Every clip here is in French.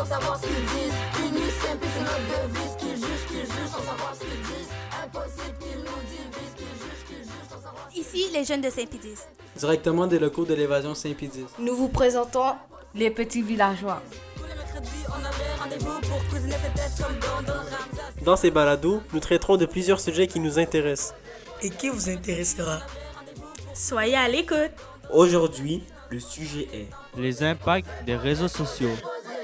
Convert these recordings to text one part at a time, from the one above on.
sans savoir ce qu'ils disent. Unis, simple, c'est notre devise. Qu'ils jugent sans savoir ce qu'ils disent. Impossible qu'ils nous divisent. Qu'ils jugent sans savoir ce qu'ils disent. Ici, les jeunes de Saint-Pédis. Directement des locaux de l'évasion Saint-Pédis. Nous vous présentons les petits villageois. Tous les mercredis, on avait rendez-vous pour cuisiner ses têtes comme Gordon Ramsay. Dans ces balados, nous traiterons de plusieurs sujets qui nous intéressent. Et qui vous intéressera. Soyez à l'écoute. Aujourd'hui, le sujet est les impacts des réseaux sociaux.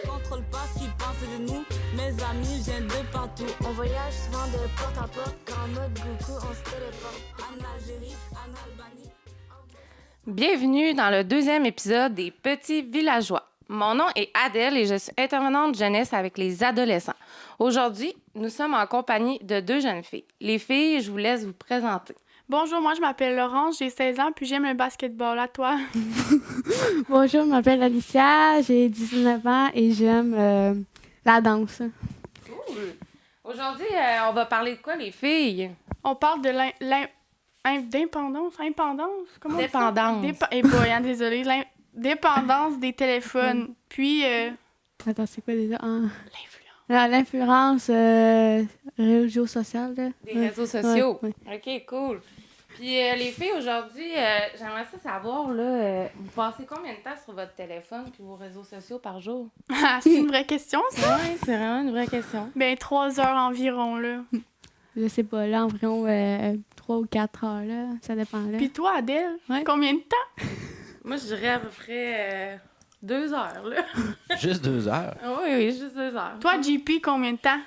Contrôle pas ce qu'ils pensent de nous. Mes amis viennent de partout. On voyage souvent de porte en porte. Quand en mode Goku, on se téléporte. En Algérie, en Albanie. Bienvenue dans le deuxième épisode des Petits Villageois. Mon nom est Adèle et je suis intervenante jeunesse avec les adolescents. Aujourd'hui, nous sommes en compagnie de deux jeunes filles. Les filles, je vous laisse vous présenter. Bonjour, moi je m'appelle Laurence, j'ai 16 ans, puis j'aime le basketball. À toi? Bonjour, je m'appelle Alicia, j'ai 19 ans et j'aime la danse. Cool! Aujourd'hui, on va parler de quoi, les filles? On parle de d'indépendance, comment Dépendance. Eh boy, désolée, l'indépendance des téléphones, puis Attends, c'est quoi déjà? l'influence. L'influence réseaux sociaux. Là. Des réseaux sociaux. Ouais. OK, cool. Puis les filles, aujourd'hui, j'aimerais ça savoir, là, vous passez combien de temps sur votre téléphone puis vos réseaux sociaux par jour? Ah, c'est une vraie question, ça? Oui, c'est vraiment une vraie question. Ben, 3 heures environ, là. Je sais pas, là, environ 3 ou 4 heures, là. Ça dépend, là. Puis toi, Adèle, Ouais. combien de temps? Moi, je dirais à peu près 2 heures, là. juste 2 heures. Oui, juste 2 heures. Toi, JP, combien de temps?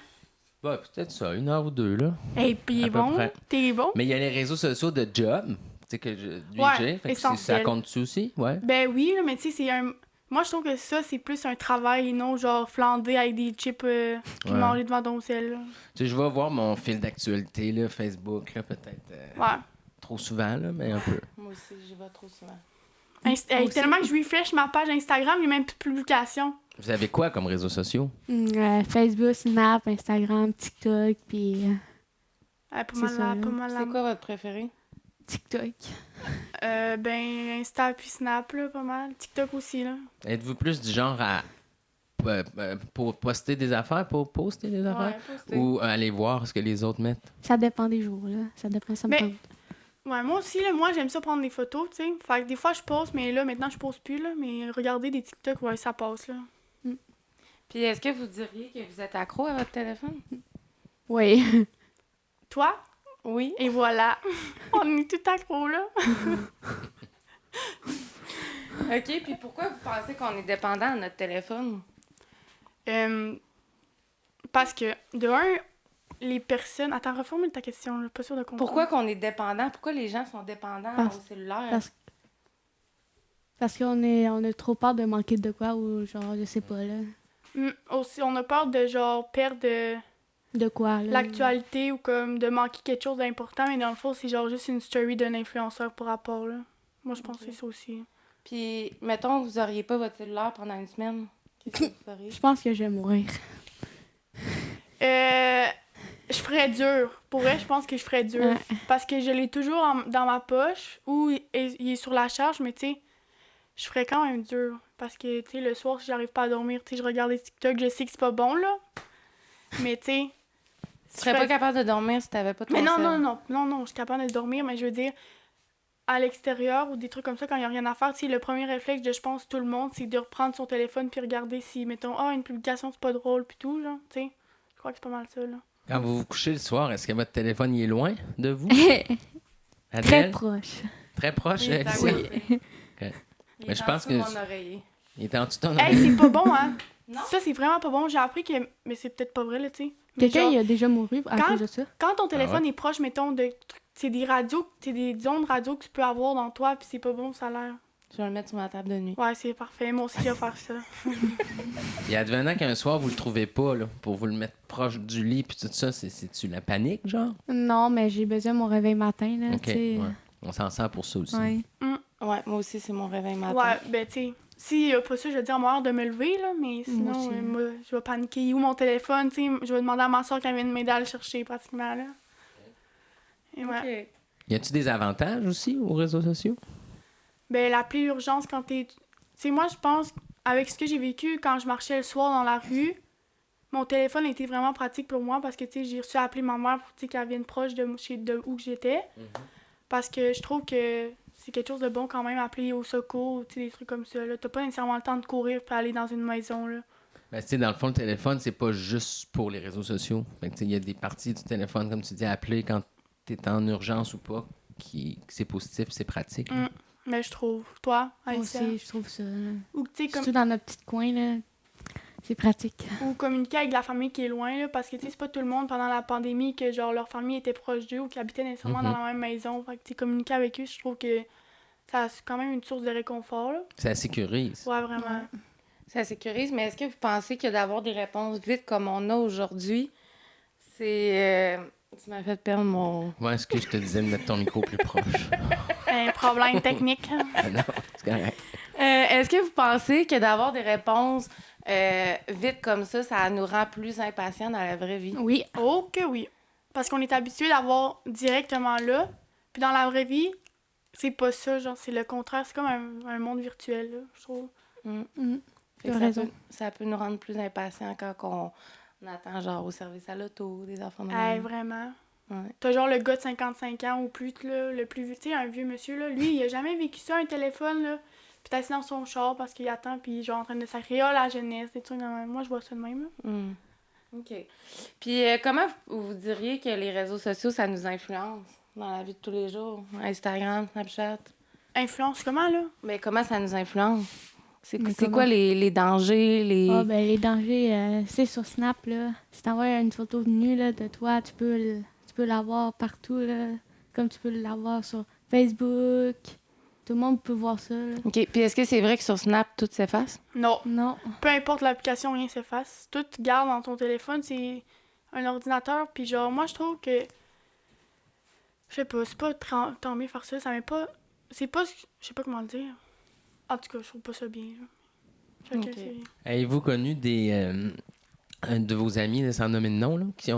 Bah, peut-être ça, 1 heure ou 2, là. Et puis, il À est peu bon? près. T'es bon? Mais il y a les réseaux sociaux de job, tu sais, que lui, Ouais, j'ai. Fait que essentiel. ça compte-tu aussi? Ouais. Ben oui, là, mais tu sais, c'est un... Moi, je trouve que ça, c'est plus un travail et non genre flander avec des chips puis Ouais. manger devant ton sel. Là. Tu sais, je vais voir mon fil d'actualité, là, Facebook, là, peut-être. Ouais. Trop souvent, là, mais un peu. Moi aussi, j'y vais trop souvent. Tellement que je refresh ma page Instagram, il n'y a même plus de publications. Vous avez quoi comme réseaux sociaux? Facebook, Snap, Instagram, TikTok, puis Pas C'est mal ça, là, là. pas mal là. C'est quoi votre préféré? TikTok. Ben, Insta puis Snap, là, pas mal. TikTok aussi, là. Êtes-vous plus du genre à pour poster des affaires, pour poster des affaires? postez. Ou aller voir ce que les autres mettent? Ça dépend des jours, là. Ça dépend, ça me Mais- tente. Ouais, moi aussi, là, moi, j'aime ça prendre des photos, tu sais. Fait que des fois, je poste, mais là, maintenant, je poste plus, là. Mais regardez des TikTok, ouais, ça passe, là. Puis est-ce que vous diriez que vous êtes accro à votre téléphone? Oui. Toi? Oui. Et voilà. On est tout accro, là. OK, puis pourquoi vous pensez qu'on est dépendant de notre téléphone? Parce que, de un, les personnes... Attends, reformule ta question, là. Pas sûr de comprendre. Pourquoi qu'on est dépendant? Pourquoi les gens sont dépendants au cellulaire? Parce qu'on a trop peur de manquer de quoi ou genre, je sais pas, là. Aussi, on a peur de, genre, perdre De quoi, là. l'actualité ou comme de manquer quelque chose d'important, mais dans le fond, c'est genre juste une story d'un influenceur par rapport, là. Moi, je pense que c'est ça aussi. Puis, mettons, vous auriez pas votre cellulaire pendant une semaine. Qu'est-ce que vous feriez? Je pense que je vais mourir. Je ferais dur. Pour vrai, je pense que je ferais dur. Ouais. Parce que je l'ai toujours dans ma poche ou il est sur la charge, mais tu sais, je ferais quand même dur. Parce que, tu sais, le soir, si j'arrive pas à dormir, tu sais, je regarde des TikTok, je sais que c'est pas bon, là. Mais, tu sais... Tu serais pas capable de dormir si t'avais pas ton Mais non, cell. non, je suis capable de dormir, mais je veux dire, à l'extérieur ou des trucs comme ça, quand il y a rien à faire, tu sais, le premier réflexe de, je pense, tout le monde, c'est de reprendre son téléphone puis regarder si, mettons, une publication, c'est pas drôle, puis tout, là, tu sais. Je crois que c'est pas mal ça, là. Quand vous vous couchez le soir, est-ce que votre téléphone il est loin de vous? Très Adèle? proche. Très proche, Il est Alicia? à- Ok. Il Mais est je en pense dessous de que- mon oreiller. Il est en dessous de ton Hey, c'est pas bon, hein? Non. Ça, c'est vraiment pas bon. J'ai appris que... Mais c'est peut-être pas vrai, là, tu sais. Mais Quelqu'un, genre, il a déjà mouru à quand- cause de ça. quand ton téléphone ouais? est proche, mettons, de... C'est des radios, c'est des ondes radio que tu peux avoir dans toi, puis c'est pas bon, ça a l'air. Je vais le mettre sur ma table de nuit. Ouais, c'est parfait. Moi aussi, je vais faire ça. Et advenant qu'un soir, vous le trouvez pas, là, pour vous le mettre proche du lit, puis tout ça, c'est-tu la panique, genre? Non, mais j'ai besoin de mon réveil matin, là, OK, tu sais. ouais. On s'en sert pour ça aussi. Ouais. Ouais, moi aussi, c'est mon réveil matin. Ouais, ben, tu sais, s'il y a pas ça, je vais dire à ma mère de me lever, là, mais sinon, aussi. moi, je vais paniquer. Où mon téléphone, tu sais, je vais demander à ma soeur qu'elle vienne m'aider à le chercher, pratiquement, là. Et ouais. OK. Y a-tu des avantages aussi aux réseaux sociaux? Ben, l'appeler urgence quand t'es... Tu sais, moi, je pense, avec ce que j'ai vécu quand je marchais le soir dans la rue, mon téléphone était vraiment pratique pour moi parce que, tu sais, j'ai reçu à appeler ma mère pour, tu sais, qu'elle vienne proche de où que j'étais. Parce que je trouve que c'est quelque chose de bon quand même, appeler au secours, tu sais, des trucs comme ça, là. T'as pas nécessairement le temps de courir pour aller dans une maison, là. Ben, tu sais, dans le fond, le téléphone, c'est pas juste pour les réseaux sociaux. Fait que, tu sais, il y a des parties du téléphone, comme tu dis, à appeler quand t'es en urgence ou pas, que c'est positif, c'est pratique. là. Mais je trouve. Toi, Moi Alicia? aussi, je trouve ça. Ou, tu sais, comme... Surtout dans notre petit coin, là, c'est pratique. Ou communiquer avec la famille qui est loin, là, parce que, tu sais, c'est pas tout le monde pendant la pandémie que, genre, leur famille était proche d'eux ou qui habitaient nécessairement dans la même maison. Fait que, tu sais, communiquer avec eux, je trouve que ça c'est quand même une source de réconfort, là. Ça sécurise. Ouais, vraiment. Ça sécurise, mais est-ce que vous pensez que d'avoir des réponses vite comme on a aujourd'hui, c'est... Tu m'as fait perdre mon... Ouais, est-ce que je te disais de mettre ton micro plus proche? Un problème technique. Ah non, c'est correct. Est-ce que vous pensez que d'avoir des réponses vite comme ça nous rend plus impatients dans la vraie vie? Oui. Oh que oui. Parce qu'on est habitué d'avoir directement là. Puis dans la vraie vie, c'est pas ça, genre, c'est le contraire. C'est comme un monde virtuel, là, je trouve. Fait que T'as raison. ça peut nous rendre plus impatients quand on attend, genre, au service à l'auto, des enfants de Hey, même. vraiment. Ouais. T'as genre le gars de 55 ans ou plus, là, le plus vieux, tu sais, un vieux monsieur, là. Lui, il a jamais vécu ça, un téléphone, là. Puis t'es assis dans son char parce qu'il attend, puis genre en train de sacrer, oh, la jeunesse, des trucs de même. Moi, je vois ça de même, là. OK. Puis comment vous diriez que les réseaux sociaux, ça nous influence dans la vie de tous les jours? Instagram, Snapchat? Influence comment, là? Mais comment ça nous influence? C'est Mais quoi comment? les dangers, les... Ben, les dangers, c'est sur Snap, là. Si t'envoies une photo de nu, là, de toi, tu peux l'avoir partout, là. Comme tu peux l'avoir sur Facebook. Tout le monde peut voir ça, là. OK. Puis est-ce que c'est vrai que sur Snap, tout s'efface? Non. Non. Peu importe l'application, rien s'efface. Tout garde dans ton téléphone, c'est un ordinateur. Puis genre, moi, je trouve que... Je sais pas, c'est pas tant mieux faire ça. Ça m'est pas... C'est pas... Je sais pas comment le dire. En tout cas, je trouve pas ça bien, là. Chacun, Ok. c'est... Avez-vous connu un de vos amis, là, sans nommer de nom, là, qui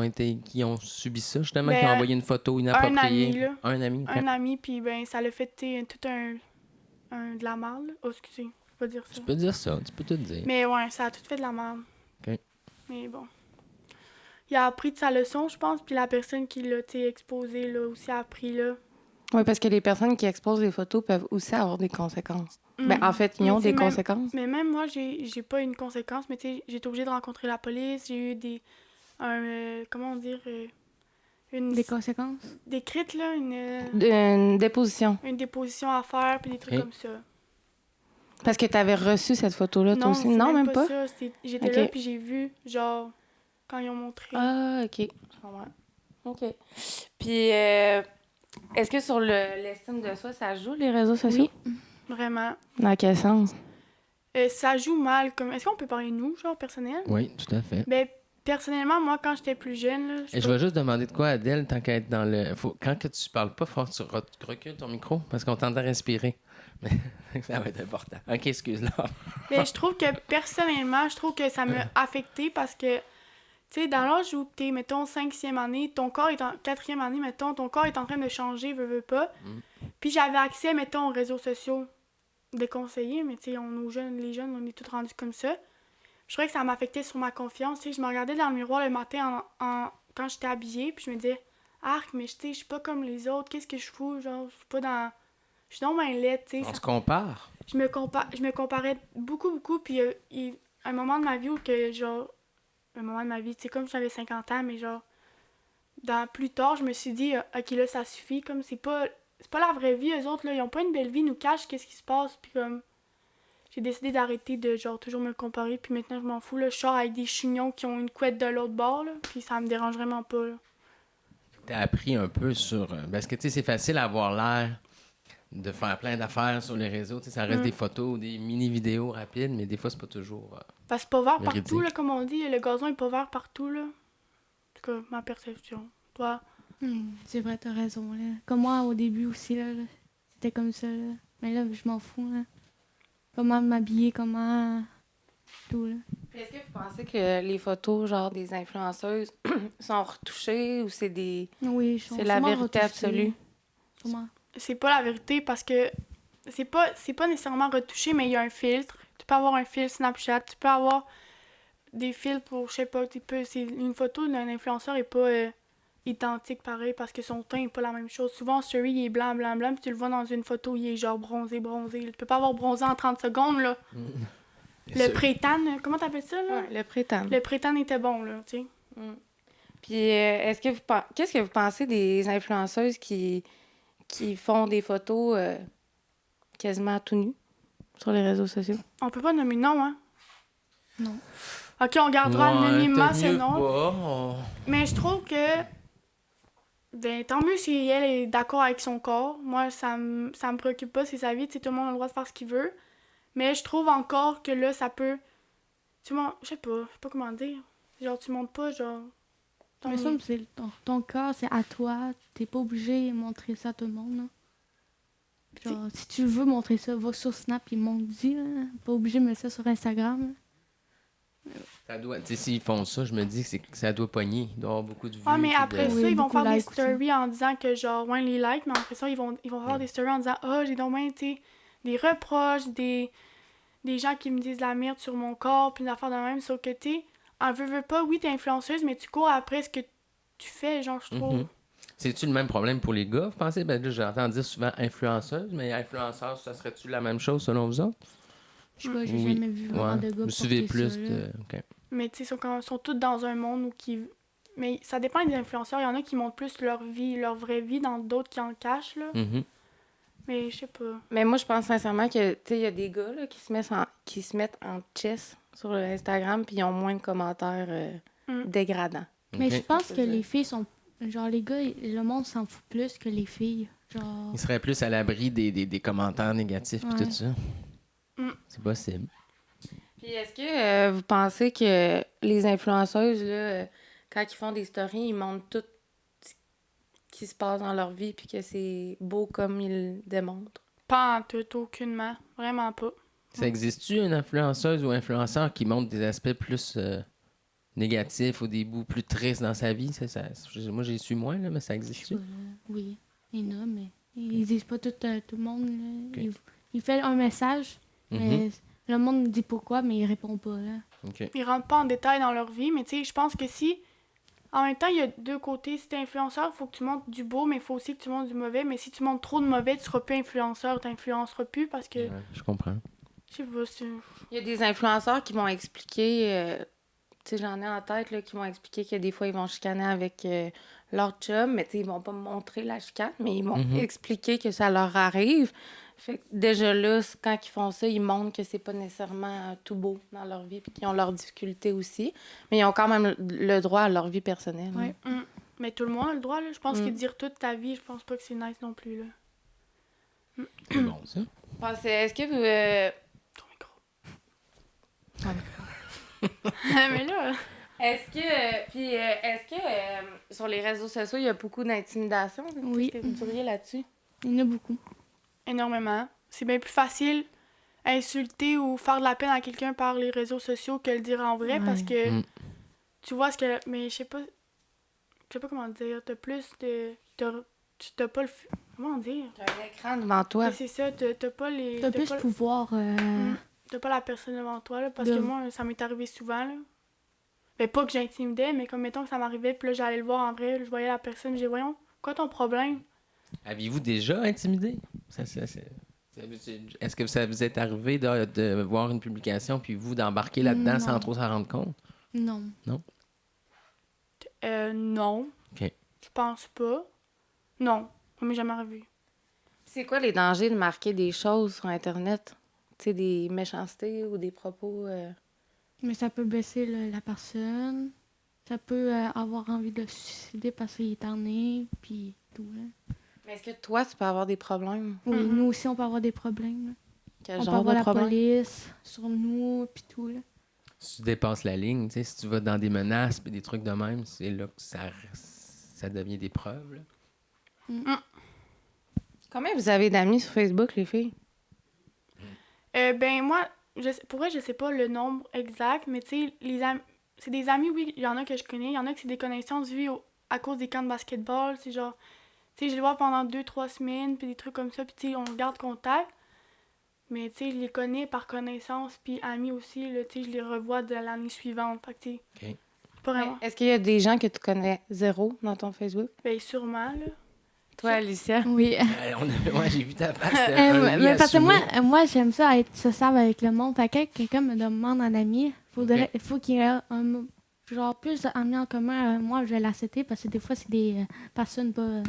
ont subi ça, justement, qui ont envoyé une photo inappropriée? ami, là. Un ami, ok. Un ami, puis ben, ça l'a fait tout un de la merde, là. Oh, excusez, je peux pas dire ça. Tu peux dire ça, tu peux tout dire. Mais ouais, ça a tout fait de la merde. OK. Mais bon. Il a appris de sa leçon, je pense, puis la personne qui l'a, tu sais, exposé, là, aussi a appris, là. Oui, parce que les personnes qui exposent des photos peuvent aussi avoir des conséquences. Ben, en fait, ils Mais ont tu sais, des même- conséquences. Mais même moi, j'ai pas eu une conséquence, mais tu sais, j'ai été obligée de rencontrer la police, j'ai eu comment dire, Des conséquences? d'écrite, là, Une déposition. une déposition à faire, puis des trucs Ok. comme ça. Parce que tu avais reçu cette photo-là, toi aussi. c'est Non, même pas. ça. J'étais Ok. là, puis j'ai vu, genre, quand ils ont montré. Ah, OK. Je comprends. OK. Puis, est-ce que sur l'estime de soi, ça joue, les réseaux sociaux? Vraiment. Dans quel sens? Ça joue mal. Est-ce qu'on peut parler de nous, genre, personnel? Oui, tout à fait. Ben, personnellement, moi, quand j'étais plus jeune, là, Et je vais juste demander de quoi, Adèle, tant qu'à être dans le... Quand que tu parles pas, faut que tu recules ton micro, parce qu'on t'entend respirer. Ça va être important. OK, excuse-là. ben, je trouve que, personnellement, je trouve que ça m'a affecté parce que, tu sais, dans l'âge où t'es, mettons, 5e année, ton corps est en 4e année, mettons, ton corps est en train de changer, veux pas. Puis j'avais accès, mettons, aux réseaux sociaux déconseillés, mais tu sais, les jeunes, on est tous rendus comme ça. Je trouvais que ça m'affectait sur ma confiance. Tu sais, je me regardais dans le miroir le matin quand j'étais habillée, puis je me disais, arc, mais tu sais, je suis pas comme les autres, qu'est-ce que je fous? Genre, je suis pas dans. Je suis dans ma laide, tu sais. On se compare. Je me comparais beaucoup, puis il y a un moment de ma vie où que, genre, un moment de ma vie, tu sais, comme j'avais 50 ans, mais genre, plus tard, je me suis dit, ok, là, ça suffit, comme c'est pas la vraie vie, eux autres, là, ils ont pas une belle vie, ils nous cachent qu'est-ce qui se passe, puis comme, j'ai décidé d'arrêter de, genre, toujours me comparer, puis maintenant, je m'en fous, là, je sors avec des chignons qui ont une couette de l'autre bord, là, puis ça me dérange vraiment pas, là. T'as appris un peu sur... Parce que, tu sais, c'est facile à avoir l'air de faire plein d'affaires sur les réseaux. Tu sais, ça reste des photos, des mini-vidéos rapides, mais des fois, c'est pas toujours... Parce que c'est pas vert Véridique. partout, là, comme on dit, le gazon est pas vert partout, là. En tout cas, ma perception. Toi? C'est vrai, t'as raison, là. Comme moi, au début aussi, là, c'était comme ça, là. Mais là, je m'en fous, là. Comment m'habiller, comment... tout, là. Est-ce que vous pensez que les photos, genre, des influenceuses sont retouchées ou c'est des... Oui, C'est la vérité absolue? Sûrement. C'est pas la vérité parce que c'est pas nécessairement retouché, mais il y a un filtre. Tu peux avoir un fil Snapchat, tu peux avoir des fils pour, je sais pas, une photo d'un influenceur est pas identique pareil parce que son teint est pas la même chose. Souvent, en story, il est blanc, blanc, blanc, puis tu le vois dans une photo, il est genre bronzé, bronzé. Tu peux pas avoir bronzé en 30 secondes, là. Le prétane, comment t'appelles ça, là? Ouais, le prétane. Le prétane était bon, là, tu sais. Puis, qu'est-ce que vous pensez des influenceuses qui font des photos quasiment tout nues sur les réseaux sociaux? On peut pas nommer non, hein? Non. OK, on gardera anonymement ce nom. Pas. Mais je trouve que... Ben, tant mieux si elle est d'accord avec son corps. Moi, ça me préoccupe pas, c'est sa vie. Tu sais, tout le monde a le droit de faire ce qu'il veut. Mais je trouve encore que là, ça peut... Je sais pas comment dire. Genre, tu montres pas, genre... Mais ça, c'est ton corps, c'est à toi. T'es pas obligé de montrer ça à tout le monde. Là. Genre, si tu veux montrer ça, va sur Snap et montre-y. Pas obligé de mettre ça sur Instagram. Ça doit, tu sais, s'ils font ça, je me dis que ça doit pogner. Il doit y avoir beaucoup de vues. Ah, mais après ça, ils vont beaucoup faire des likes aussi. stories en disant que, genre, ouais, les likes, mais après ça, ils vont faire des stories en disant « Ah, j'ai donc bien, tu sais, des reproches, des gens qui me disent de la merde sur mon corps, puis une affaire de même. » Sauf que, tu sais, en veux pas, oui, t'es influenceuse, mais tu cours après ce que tu fais, genre, je trouve. C'est-tu le même problème pour les gars, vous pensez? Ben là, j'entends dire souvent influenceuse, mais influenceur, ça serait-tu la même chose selon vous autres? Je sais pas, j'ai jamais vu vraiment de gars vous suivez porter plus ça, là. de... OK. Mais, tu sais, ils sont tous dans un monde où qui... Mais ça dépend des influenceurs. Il y en a qui montrent plus leur vie, leur vraie vie, dans d'autres qui en cachent, là. Mais je sais pas. Mais moi, je pense sincèrement que, tu sais, il y a des gars là, qui se mettent en chess sur le Instagram puis ils ont moins de commentaires dégradants. Mais OK. je pense que les filles sont... Genre, les gars, le monde s'en fout plus que les filles. Genre... Ils seraient plus à l'abri des commentaires négatifs et Ouais. tout ça. C'est possible. Puis est-ce que vous pensez que les influenceuses, là, quand ils font des stories, ils montrent tout ce qui se passe dans leur vie puis que c'est beau comme ils le démontrent? Pas en tout, aucunement. Vraiment pas. Ça existe-tu une influenceuse ou influenceur qui montre des aspects plus négatifs ou des bouts plus tristes dans sa vie? Moi, j'ai su moins, là, mais ça existe-tu? Oui, il y en a, mais ils disent pas tout le monde. Là. Il fait un message, mais le monde dit pourquoi, mais il répond pas. Là. Ils rentrent pas en détail dans leur vie, mais tu sais, je pense que si... En même temps, il y a deux côtés. Si t'es influenceur, il faut que tu montres du beau, mais il faut aussi que tu montres du mauvais. Mais si tu montres trop de mauvais, tu seras plus influenceur, t'influenceras plus parce que... Ouais, je comprends. Je sais pas, c'est... Il y a des influenceurs qui vont expliquer, tu sais, j'en ai en tête, là, qui vont expliquer que des fois, ils vont chicaner avec leur chum, mais tu sais, ils vont pas montrer la chicane, mais ils vont expliquer que ça leur arrive. Fait que déjà là, quand ils font ça, ils montrent que c'est pas nécessairement tout beau dans leur vie, puis qu'ils ont leurs difficultés aussi, mais ils ont quand même le droit à leur vie personnelle. Ouais. Mais tout le monde a le droit, là. Je pense que dire toute ta vie, je pense pas que c'est nice non plus, là. C'est bon, ça. Est-ce que vous... Ton micro. Mais là... Est-ce que sur les réseaux sociaux, il y a beaucoup d'intimidation? Oui. Qu'est-ce que vous diriez là-dessus? Il y en a beaucoup. Énormément. C'est bien plus facile insulter ou faire de la peine à quelqu'un par les réseaux sociaux que le dire en vrai parce que tu vois ce que... Mais je sais pas comment dire. T'as plus de... T'as pas le... Comment dire? T'as un écran devant toi. Mais c'est ça, t'as pas les... T'as plus pas... pouvoir... T'as pas la personne devant toi, là, parce que moi, ça m'est arrivé souvent, là. Mais pas que j'intimidais, mais comme, mettons que ça m'arrivait, puis là, j'allais le voir en vrai, je voyais la personne, j'ai dit, voyons, quoi ton problème? Aviez-vous déjà intimidé? Est-ce que ça vous est arrivé de voir une publication puis vous d'embarquer là-dedans sans trop s'en rendre compte? Non. Non? Non. OK. Je pense pas. Non. Ça m'est jamais arrivé. C'est quoi les dangers de marquer des choses sur Internet? Tu sais, des méchancetés ou des propos... Mais ça peut blesser la personne. Ça peut avoir envie de se suicider parce qu'il est tanné, puis tout, là. Mais est-ce que toi, tu peux avoir des problèmes? Oui, nous aussi, on peut avoir des problèmes. Là. Quel on peut genre avoir de la problème? police sur nous, puis tout, là. Si tu dépasses la ligne, tu sais, si tu vas dans des menaces et des trucs de même, c'est là que ça devient des preuves. Là. Combien vous avez d'amis sur Facebook, les filles? Ben, moi, pour vrai, je sais pas le nombre exact, mais tu sais, c'est des amis, oui, il y en a que je connais, il y en a que c'est des connaissances vues à cause des camps de basketball, c'est genre, tu sais, je les vois pendant 2-3 semaines, puis des trucs comme ça, puis tu sais, on garde contact. Mais, tu sais, je les connais par connaissance, puis amis aussi, là, tu sais, je les revois de l'année suivante. Fait que, tu sais, OK. pas vraiment. Est-ce qu'il y a des gens que tu connais zéro dans ton Facebook? Ben, sûrement, là. Toi, Alicia? Oui. Ouais, j'ai vu ta face. c'était un oui Mais parce que assumé. moi j'aime ça être sociable avec le monde. Fait que quand quelqu'un me demande un ami, il faut qu'il y ait un, genre plus d'amis en commun. Moi, je vais l'accepter parce que des fois, c'est des personnes pas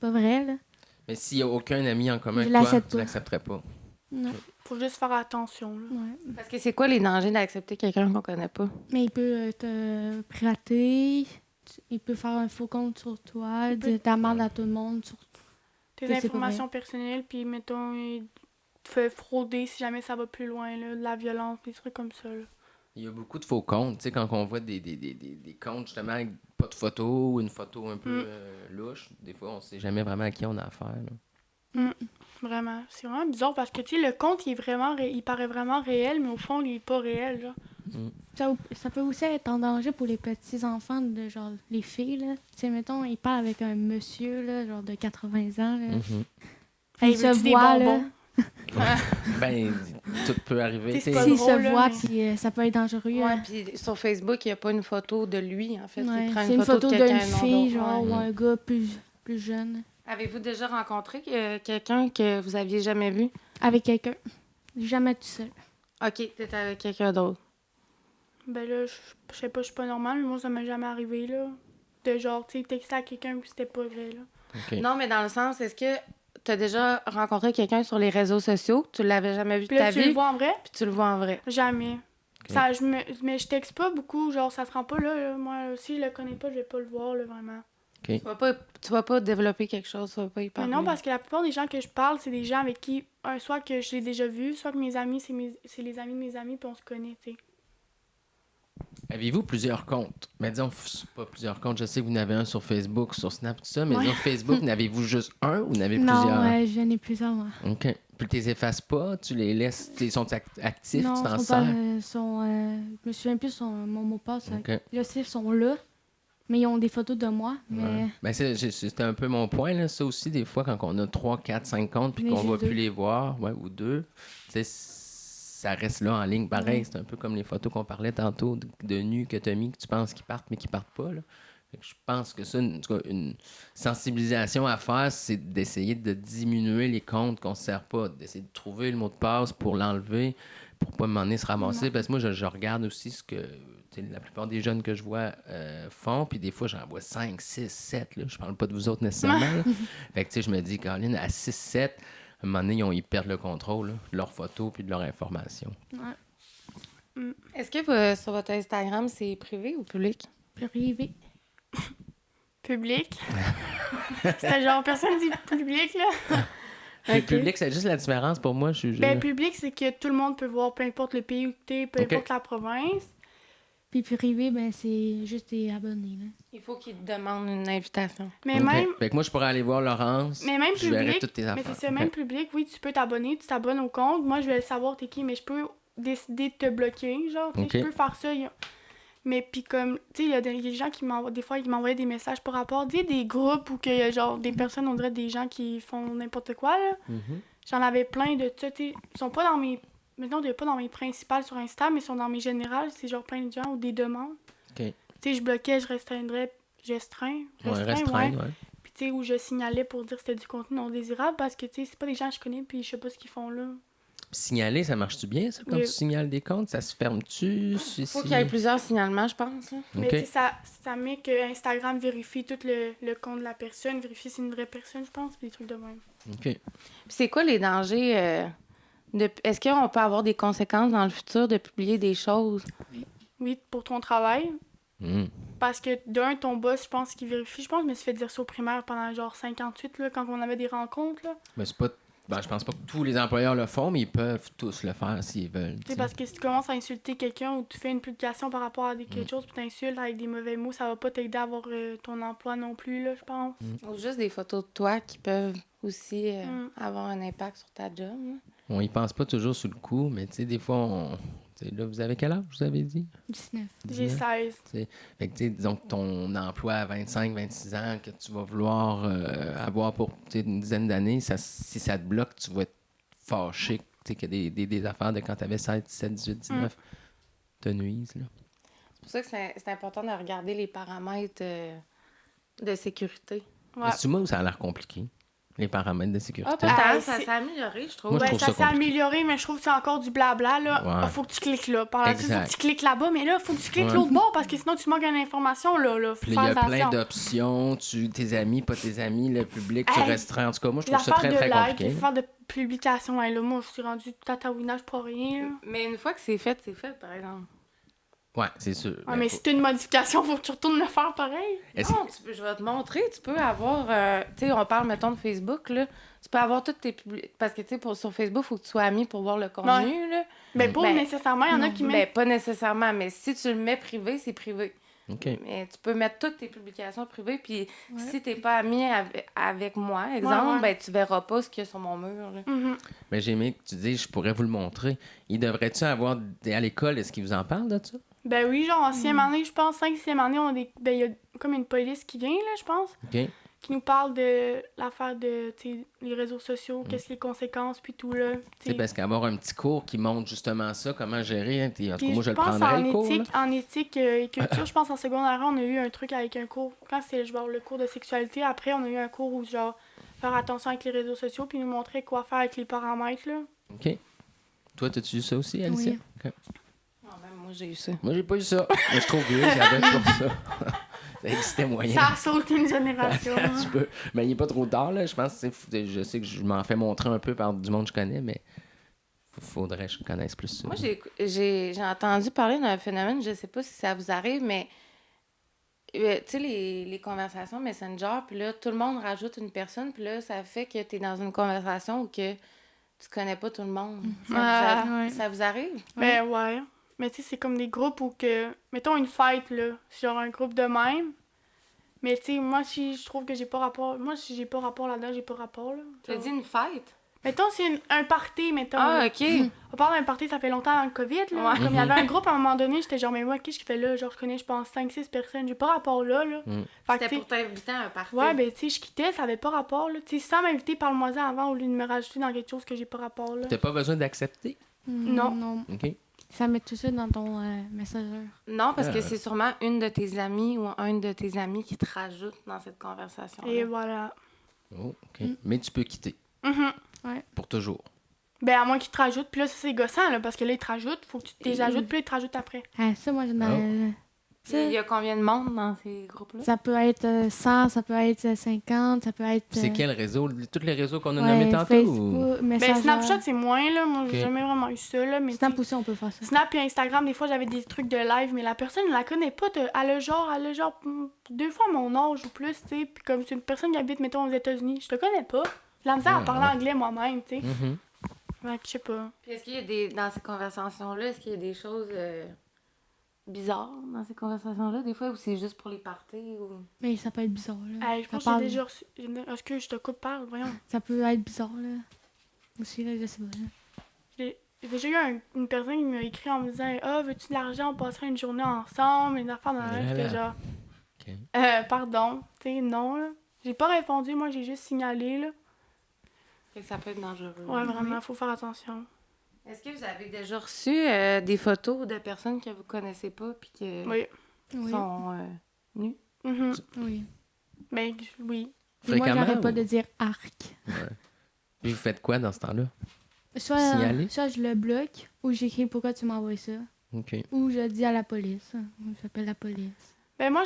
vraies, là. Mais s'il n'y a aucun ami en commun Je avec toi, l'accepte tu pas. l'accepterais pas. Non. Faut juste faire attention, là. Ouais. Parce que c'est quoi les dangers d'accepter quelqu'un qu'on connaît pas? Mais il peut te pirater, il peut faire un faux compte sur toi, dire ta merde à tout le monde. Tes Mais c'est pas informations personnelles, puis mettons, il te fait frauder si jamais ça va plus loin, là, de la violence, des trucs comme ça, là. Il y a beaucoup de faux comptes. Tu sais, quand on voit des comptes, justement, avec pas de photo ou une photo un peu louche, des fois, on sait jamais vraiment à qui on a affaire. Là. Vraiment. C'est vraiment bizarre parce que, tu sais, le compte, il paraît vraiment réel, mais au fond, il est pas réel, là. Ça peut aussi être en danger pour les petits-enfants, de genre les filles, là. Tu sais, mettons, ils parlent avec un monsieur, là, genre de 80 ans, là. Hey, Ils se veux-tu des voient, là. bonbons? Ben, tout peut arriver. C'est tu sais. pas S'ils drôle, se là, voient, mais- puis ça peut être dangereux. Ouais, puis sur Facebook, il n'y a pas une photo de lui, en fait. Ouais, Il prend c'est une photo de quelqu'un d'une non fille, d'autre. genre, Ouais. ou un gars plus jeune. Avez-vous déjà rencontré quelqu'un que vous aviez jamais vu? Avec quelqu'un. Jamais tout seul. OK, t'étais avec quelqu'un d'autre. Ben là, je sais pas, je suis pas normale, mais moi, ça m'est jamais arrivé, là. De genre, tu sais, texter à quelqu'un puis c'était pas vrai, là. OK. Non, mais dans le sens, est-ce que tu as déjà rencontré quelqu'un sur les réseaux sociaux, tu l'avais jamais vu de Puis là, ta tu vie, le vois en vrai? puis tu le vois en vrai? Jamais. Ça, mais je texte pas beaucoup, genre, ça se rend pas là, là. Moi, si je le connais pas, je vais pas le voir, là, vraiment. Tu vas pas développer quelque chose, tu vas pas y Mais parler. non, parce que la plupart des gens que je parle, c'est des gens avec qui, soit que je l'ai déjà vu, soit que mes amis, c'est les amis de mes amis, puis on se connaît, tu sais. Avez-vous plusieurs comptes? Mais disons, pas plusieurs comptes. Je sais que vous en avez un sur Facebook, sur Snap, tout ça. Mais Ouais. disons, Facebook, n'avez-vous juste un ou n'avez Non, plusieurs? ouais, j'en ai plusieurs, moi. OK. Puis tu les effaces pas? Tu les laisses? Ils sont actifs? Non, tu t'en sont sers? je me souviens plus mon mot de passe. OK. Je sais, ils sont là, mais ils ont des photos de moi. Mais Ouais. Ben, c'était un peu mon point, là. Ça aussi, des fois, quand on a 3, 4, 5 comptes puis Mais qu'on j'ai va deux. plus les voir, ouais, ou 2, tu sais, ça reste là en ligne. Pareil, c'est un peu comme les photos qu'on parlait tantôt de nus que tu as mis, que tu penses qu'ils partent, mais qui partent pas, là. Fait que je pense que ça, en tout cas, une sensibilisation à faire, c'est d'essayer de diminuer les comptes qu'on ne se sert pas, d'essayer de trouver le mot de passe pour l'enlever, pour pas m'en se ramasser. Parce que moi, je regarde aussi ce que la plupart des jeunes que je vois font, puis des fois, j'en vois 5, 6, 7. Là. Je parle pas de vous autres nécessairement. Là. Fait que, tu sais, je me dis, Caroline, à 6, 7, à un moment donné, ils perdent le contrôle là, de leurs photos puis de leur information. Est-ce que sur votre Instagram, c'est privé ou public? privé. Public. C'était genre, personne dit public, là. Le public, c'est juste la différence pour moi. Ben, public, c'est que tout le monde peut voir, peu importe le pays où t'es, peu importe la province. Puis privé, ben c'est juste des abonnés, là. Il faut qu'ils te demandent une invitation. Mais OK. même, Fait que moi, je pourrais aller voir Laurence. mais même je verrai public, toutes tes mais affaires. c'est ça, OK. même public, oui, tu peux t'abonner, tu t'abonnes au compte. Moi, je vais savoir t'es qui, mais je peux décider de te bloquer, genre, tu sais, OK. je peux faire ça. Mais puis comme, tu sais, il y a des gens qui m'envoient, des fois, ils m'envoyaient des messages par rapport, tu sais, des groupes où que, genre, des personnes, on dirait des gens qui font n'importe quoi, là. Mhm. J'en avais plein de ça, tu sais. Ils sont pas dans mes, maintenant, pas dans mes principales sur Insta, mais ils sont dans mes générales, c'est genre plein de gens ou des demandes. OK. Tu sais, je bloquais, je restreins, Restreindre, ouais. puis tu sais, où je signalais pour dire que c'était du contenu non désirable, parce que, tu sais, c'est pas des gens que je connais, puis je sais pas ce qu'ils font là. Signaler, ça marche-tu bien, ça, quand Oui. tu signales des comptes? Ça se ferme-tu? Faut qu'il y ait plusieurs signalements, je pense. Hein. Mais OK. tu sais, ça met que Instagram vérifie tout le compte de la personne, vérifie si c'est une vraie personne, je pense, puis des trucs de même. OK. Puis c'est quoi les dangers est-ce qu'on peut avoir des conséquences dans le futur de publier des choses? Oui, pour ton travail, Mm. parce que d'un, ton boss, je pense qu'il vérifie. Je pense que je me suis fait dire ça au primaire pendant genre 58, là, quand on avait des rencontres, là. Mais c'est pas... Ben, je pense pas que tous les employeurs le font, mais ils peuvent tous le faire s'ils veulent. Tu sais, parce que si tu commences à insulter quelqu'un ou tu fais une publication par rapport à quelque chose, puis t'insultes avec des mauvais mots, ça va pas t'aider à avoir ton emploi non plus, là, je pense. Ou juste des photos de toi qui peuvent aussi avoir un impact sur ta job. Hein. On y pense pas toujours sur le coup, mais tu sais, des fois, tu sais, là, vous avez quel âge, vous avez dit? 19. J'ai 16. Fait que, tu sais, disons que ton emploi à 25, 26 ans, que tu vas vouloir avoir pour tu sais, une dizaine d'années, si ça te bloque, tu vas être fâché que sais, que des affaires de quand t'avais 16, 17, 18, 19 te nuisent, là. C'est pour ça que c'est important de regarder les paramètres de sécurité. Ouais. Mais c'est moi où ça a l'air compliqué, les paramètres de sécurité. Ah, peut-être, Ah, ça c'est- s'est amélioré, je trouve. Moi, je Ouais, trouve ça ça s'est compliqué. amélioré, mais je trouve que c'est encore du blabla, là. Ouais. Ah, faut que tu cliques là. Par là-dessus, faut Exact. que tu cliques là-bas, mais là, faut que tu cliques Ouais. l'autre bord parce que sinon, tu manques une information, là. Faut Puis là, il y faire a plein attention. d'options, tes amis, pas tes amis, le public, tu Hey, restreins. En tout cas, moi, je Les trouve ça affaires très, de très like, compliqué. les affaires de publication, là, moi, je suis rendue tatouinage pour rien, là. Mais une fois que c'est fait, par exemple. Ouais, c'est sûr. Ouais, mais si t'as une modification, faut que tu retournes le faire pareil. Est-ce- Non, je vais te montrer. Tu peux avoir... tu sais, on parle, mettons, de Facebook, là. Tu peux avoir toutes tes publications... Parce que, tu sais, sur Facebook, il faut que tu sois ami pour voir le contenu, là. Ben, pas Ben, nécessairement, il y en a qui Ben, mettent. pas nécessairement, mais si tu le mets privé, c'est privé. OK. Mais tu peux mettre toutes tes publications privées, puis si t'es pas ami avec moi, exemple, Ouais. ben tu verras pas ce qu'il y a sur mon mur, là. Mhm. Mais j'ai aimé que tu dises, je pourrais vous le montrer. Il devrait-tu avoir... À l'école, est-ce qu'ils vous en parlent de ça? Ben oui, genre en 6e année, je pense, 5e année, on a des... Ben, il y a comme une police qui vient, là, je pense, OK. qui nous parle de l'affaire de, tu sais, les réseaux sociaux, qu'est-ce les conséquences, puis tout, là. tu C'est sais. parce qu'avoir un petit cours qui montre justement ça, comment gérer, hein, en tout cas, Puis moi, je le pense prendrais, le cours. en éthique et culture, je pense en secondaire, on a eu un truc avec un cours, quand c'était genre le cours de sexualité, après on a eu un cours où genre faire attention avec les réseaux sociaux, puis nous montrer quoi faire avec les paramètres, là. OK. Toi, t'as-tu eu ça aussi, Alicia? Oui. OK. Ah, même moi, j'ai eu ça. Moi, j'ai pas eu ça. Mais je trouve que ça doit être pour ça. Ça existait moyen. Ça a sauté une génération. Un petit peu. Mais il n'est pas trop tard, là. Je pense que je sais que je m'en fais montrer un peu par du monde que je connais, mais faudrait que je connaisse plus ça. Moi, j'ai entendu parler d'un phénomène, je sais pas si ça vous arrive, mais tu sais, les conversations Messenger, puis là, tout le monde rajoute une personne, puis là, ça fait que tu es dans une conversation où que tu connais pas tout le monde. Ouais. Ça vous arrive? Ben ouais. Mais tu sais, c'est comme des groupes où que... Mettons une fête, là. C'est genre un groupe de même. Mais tu sais, moi, si je trouve que j'ai pas rapport... Moi, si j'ai pas rapport là-dedans, j'ai pas rapport, là. Tu as Genre. dit une fête? Mettons, c'est un party, mettons. Ah, là. OK. On parle d'un party, ça fait longtemps avant le COVID, là. Ouais. Comme il y avait un groupe, à un moment donné, j'étais genre, mais moi, qu'est-ce que je fais là? Genre, je connais, je pense, 5-6 personnes. J'ai pas rapport là, là. Mm. Fait que, C'était tu sais, pour t'inviter à un party. ouais, ben, tu sais, je quittais, ça avait pas rapport, là. Tu sais, sans m'inviter, parle-moi-en avant, au lieu de me rajouter dans quelque chose que j'ai pas rapport, là. T'as pas besoin d'accepter? Non. Non. OK. Ça met tout ça dans ton Messenger. Non, parce que Ah. c'est sûrement une de tes amies ou un de tes amis qui te rajoute dans cette conversation. Et voilà. Oh, OK. Mais tu peux quitter. Mhm. Pour toujours. Ben, à moins qu'ils te rajoutent, puis là, ça, c'est gossant, là, parce que là, ils te rajoutent, faut que tu te les ajoutes, puis là, ils te rajoutent après. Ah, ça, moi, Il y a combien de monde dans ces groupes-là? ça peut être 100, ça peut être 50, ça peut être... C'est quel réseau? Tous les réseaux qu'on a ouais, nommés tantôt? Facebook, Ou... Messenger. Ben, Snapchat, c'est moins, là. Moi, j'ai Ok. jamais vraiment eu ça, là. Mais Snap tu sais, aussi, on peut faire ça. Snap et Instagram, des fois, j'avais des trucs de live, mais la personne, elle la connaît pas. Elle a genre 2 fois mon âge ou plus, tu sais. Puis comme c'est une personne qui habite, mettons, aux États-Unis, je te connais pas. J'ai la misère à Ouais, parler ouais. anglais moi-même, tu sais. Mhm. Fait que je sais pas. Puis est-ce qu'il y a des... Dans ces conversations-là, est-ce qu'il y a des choses bizarres dans ces conversations-là, des fois, ou c'est juste pour les parties? Ou... Mais ça peut être bizarre, là. Hey, je Ça pense que parle- j'ai déjà reçu. Est-ce que je te coupe parle? Voyons. Ça peut être bizarre, là. Aussi, là, je sais pas, là. J'ai déjà eu une personne qui m'a écrit en me disant Ah, veux-tu de l'argent? On passerait une journée ensemble, une affaire dans la Là, J'étais là. genre OK. Pardon. Tu sais, non, là. J'ai pas répondu, moi, j'ai juste signalé, là. Fait que ça peut être dangereux. Ouais, vraiment, faut faire attention. Est-ce que vous avez déjà reçu des photos de personnes que vous connaissez pas puis que Oui. Oui. sont nues? Mhm. Oui. Ben, oui. Et moi, Fréquemment? j'arrête pas ou- de dire arc. Ouais. Puis vous faites quoi dans ce temps-là? Signaler? Signaler? Soit je le bloque, ou j'écris pourquoi tu m'envoies ça. OK. Ou je dis à la police. J'appelle la police. Ben, moi,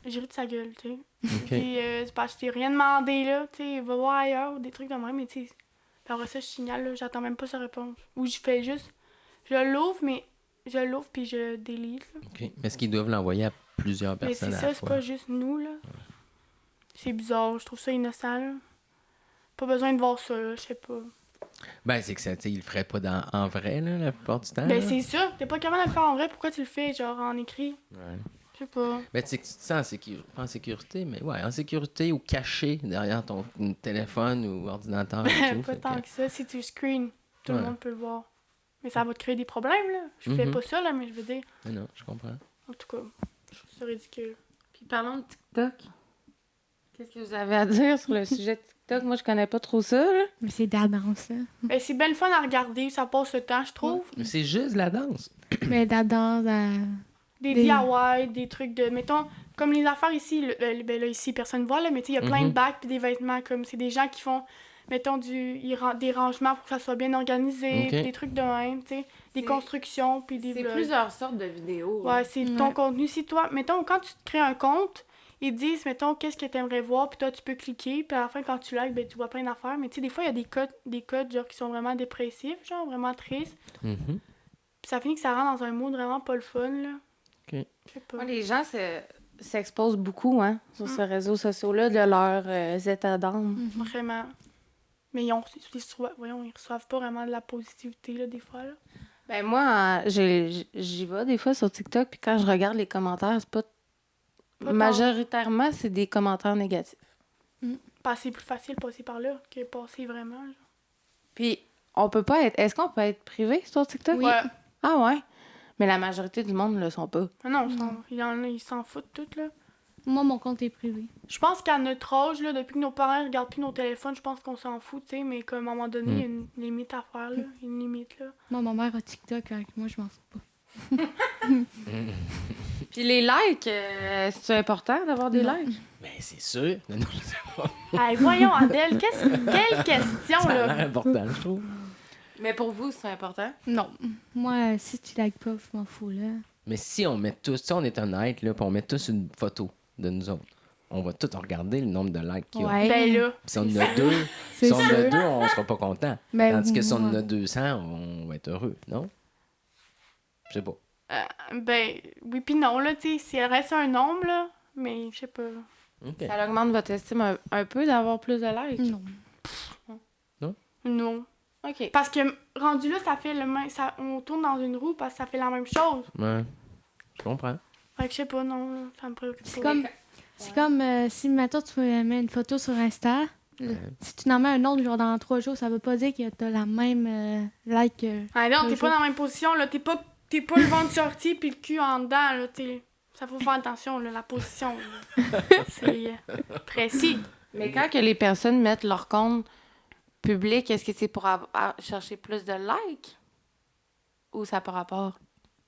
j'ai ri de sa gueule, tu sais. OK. Puis, c'est parce que je t'ai rien demandé, là. Tu sais, va voir ailleurs, ou des trucs de même, mais tu sais. Puis après ça, je signale, là, j'attends même pas sa réponse. Ou je fais juste. Je l'ouvre, mais je l'ouvre, puis je délite, là. OK. Mais est-ce qu'ils doivent l'envoyer à plusieurs Mais personnes c'est à ça, la c'est fois? pas juste nous, là. C'est bizarre, je trouve ça innocent, là. Pas besoin de voir ça, là, je sais pas. Ben, c'est que ça, tu sais, ils le feraient pas en vrai, là, la plupart du temps. Ben, là. c'est ça. T'es pas capable de le faire en vrai, pourquoi tu le fais, genre, en écrit? Ouais. Je sais pas. Ben, tu sais que tu te sens pas en sécurité, mais ouais, en sécurité ou caché derrière ton téléphone ou ordinateur et tout. Pas fait tant que- que ça. Si tu screens, tout le Ouais. monde peut le voir. Mais ça va te créer des problèmes, là. Je fais Mhm. pas ça, là, mais je veux dire. Mais non, je comprends. En tout cas, je trouve ça ridicule. Puis parlons de TikTok. Qu'est-ce que vous avez à dire sur le sujet de TikTok, moi, je connais pas trop ça, là. Mais c'est de la danse, là. Ben, c'est bien le fun à regarder, ça passe le temps, je trouve. Mais c'est juste la danse. Mais de la danse, Des Des- DIY, des trucs de... Mettons, comme les affaires ici, ben là, ici, personne ne voit, là, mais tu sais, il y a plein de bacs puis des vêtements, comme c'est des gens qui font, mettons, des rangements pour que ça soit bien organisé, Ok. puis des trucs de même, tu sais, des C'est- constructions, puis des C'est vlogs. plusieurs sortes de vidéos. Ouais, c'est ton Ouais. contenu. Si toi, mettons, quand tu te crées un compte, ils te disent, mettons, qu'est-ce que t'aimerais voir, puis toi, tu peux cliquer, puis à la fin, quand tu likes, ben, tu vois plein d'affaires. Mais tu sais, des fois, il y a des codes, genre, qui sont vraiment dépressifs, genre, vraiment tristes. Mhm. Puis ça finit que ça rend dans un mood vraiment pas le fun, là. Ok. Je sais pas. Moi, les gens s'exposent beaucoup, hein, sur ces réseaux sociaux-là, de leur état d'âme. Vraiment. Mais ils reçoivent pas vraiment de la positivité, là, des fois, là. Ben moi, j'y vais des fois sur TikTok, puis quand je regarde les commentaires, c'est pas... Pas Majoritairement, c'est des commentaires négatifs. Parce que c'est plus facile de passer par là que passer vraiment, genre. Puis, on peut pas être... Est-ce qu'on peut être privé sur TikTok? Oui. Ouais. Ah ouais? Mais la majorité du monde ne le sont pas. Ah non, ils s'en foutent toutes, là. moi, mon compte est privé. Je pense qu'à notre âge, là, depuis que nos parents regardent plus nos téléphones, je pense qu'on s'en fout, tu sais, mais qu'à un moment donné, il y a une limite à faire, là. Une limite, là. Moi, ma mère a TikTok avec moi, je m'en fous pas. Puis les likes, c'est important d'avoir des likes? Ben, c'est sûr. Non, je sais pas. Hey, voyons, Adèle, quelle question, Ça a là. l'air important, je trouve. Mais pour vous, c'est important? Non. Moi, si tu likes pas, je m'en fous, là. Mais si on met tous, si on est honnête, là, puis on met tous une photo de nous autres, on va tous regarder le nombre de likes qu'il y a. Ouais. Ben là, Puis si on en a deux, C'est si on en a sûr. deux, on sera pas content. Ben, Tandis que si on en moi- a 200, on va être heureux, non? Je sais pas. ben, oui pis non, là, tu sais, s'il reste un nombre, là, mais je sais pas. OK. Ça augmente votre estime un peu d'avoir plus de likes? Non. Non. OK. Parce que, rendu là, ça fait le même... on tourne dans une roue parce que ça fait la même chose. Ouais. Je comprends. Fait que je sais pas, non, là, ça me préoccupe C'est pas. comme si, maintenant tu mets une photo sur Insta. Si tu en mets un autre, genre dans 3 jours, ça veut pas dire que t'as la même like que... Ah non, le t'es pas jour. dans la même position, là. T'es pas le ventre sorti puis le cul en dedans, là. Ça faut faire attention, là, la position. là. C'est précis. Mais quand que les personnes mettent leur compte public, est-ce que c'est pour chercher plus de likes? Ou ça par rapport?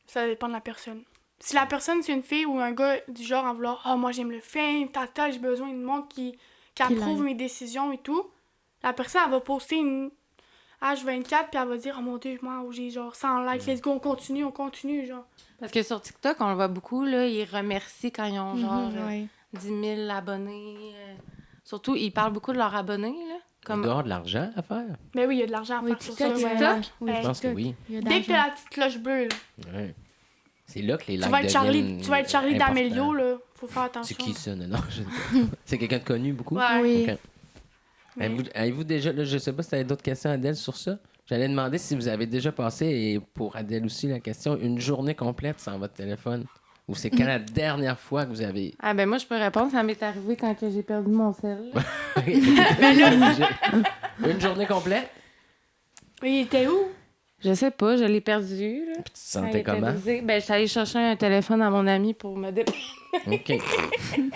Ça dépend de la personne. Si la personne, c'est une fille ou un gars du genre en vouloir « Ah, moi, j'aime le fame, j'ai besoin de monde qui approuve like. mes décisions et tout », la personne, elle va poster une H24 puis elle va dire « Oh mon Dieu, moi, j'ai genre 100 likes, let's go, on continue, genre. » Parce que sur TikTok, on le voit beaucoup, là, ils remercient quand ils ont genre ouais. 10 000 abonnés. Surtout, ils parlent beaucoup de leurs abonnés, là. Il Comme... doit y avoir de l'argent à faire. Mais oui, il y a de l'argent à Oui, faire sur TikTok, ça. TikTok? ouais. Oui, Je pense que TikTok. oui. Il y a Dès que t'as d'argent. la petite cloche bleue, là, Ouais. C'est là que les likes tu vas être Charlie importants. D'Amelio, là. Faut faire C'est attention. qui ça? Non, je ne sais pas. C'est quelqu'un de connu, beaucoup? Ouais. Oui. OK. Avez-vous déjà, là, je sais pas si tu avais d'autres questions, Adèle, sur ça. J'allais demander si vous avez déjà passé, et pour Adèle aussi, la question, une journée complète sans votre téléphone. Ou c'est quand la dernière fois que vous avez... Ah ben moi, je peux répondre. Ça m'est arrivé quand que j'ai perdu mon sel. Une journée complète? Mais il était où? Je sais pas, je l'ai perdu. Là. Tu te Quand il sentais était comment? brisé. Ben, je suis allée chercher un téléphone à mon ami pour me dé... OK.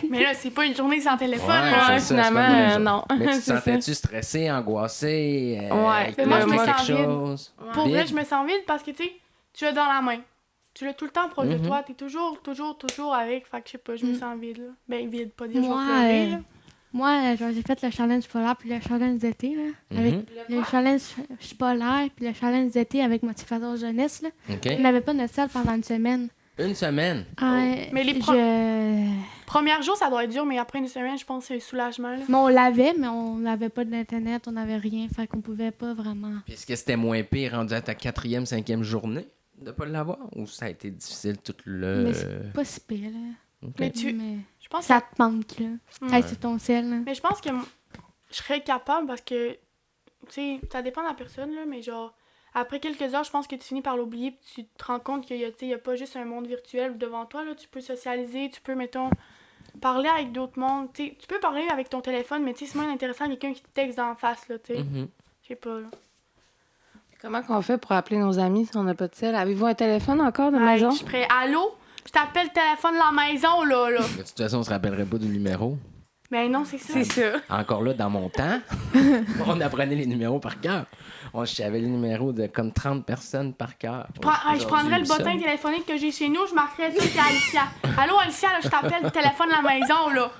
Mais là, c'est pas une journée sans téléphone. Ouais, là. Ouais, c'est ça, finalement, c'est pas non. Mais tu te C'est ça. sentais-tu stressé, angoissé? Ouais. qu'il Moi, je me manquait sens quelque vide. chose? Pour Vide? vrai, je me sens vide parce que, tu sais, tu l'as dans la main. Tu l'as tout le temps proche de Mhm. toi. T'es toujours avec. Fait que, je sais pas, je me sens vide, là. Ben, vide, pas dire je vais Moi, pleurer, là. Moi, genre, j'ai fait le challenge polaire puis le challenge d'été, là. Avec le challenge polaire puis le challenge d'été avec motivateur jeunesse, là. OK. On n'avait pas notre salle pendant une semaine. Une semaine? Mais les premiers jours, ça doit être dur, mais après une semaine, je pense que c'est un soulagement, là. Mais on l'avait, mais on n'avait pas d'internet, on n'avait rien, fait qu'on pouvait pas vraiment. Puis est-ce que c'était moins pire rendu à ta 4e, 5e journée de pas l'avoir? Ou ça a été difficile tout le... Mais c'est pas si pire, là. OK. Mais je pense ça te manque, là. Ouais. Hey, c'est ton sel, là. Mais je pense que je serais capable parce que, tu sais, ça dépend de la personne, là, mais genre, après quelques heures, je pense que tu finis par l'oublier puis tu te rends compte qu'il y a, tu sais, il y a pas juste un monde virtuel devant toi, là. Tu peux socialiser, tu peux, mettons, parler avec d'autres mondes. Tu sais, tu peux parler avec ton téléphone, mais tu sais, c'est moins intéressant quelqu'un qui te texte d'en face, là, tu sais. Mhm. Je sais pas, là. Comment qu'on fait pour appeler nos amis si on n'a pas de sel? Avez-vous un téléphone encore de Hey, maison? je suis prêt. Allô? Je t'appelle le téléphone de la maison, là. De toute façon, on se rappellerait pas du numéro. Ben non, c'est ça. C'est ça. Encore là, dans mon temps, on apprenait les numéros par cœur. J'avais les numéros de comme 30 personnes par cœur. Je prendrais le bottin téléphonique que j'ai chez nous, je marquerais ça, c'est Alicia. Allô, Alicia, là, je t'appelle, le téléphone à la maison, là.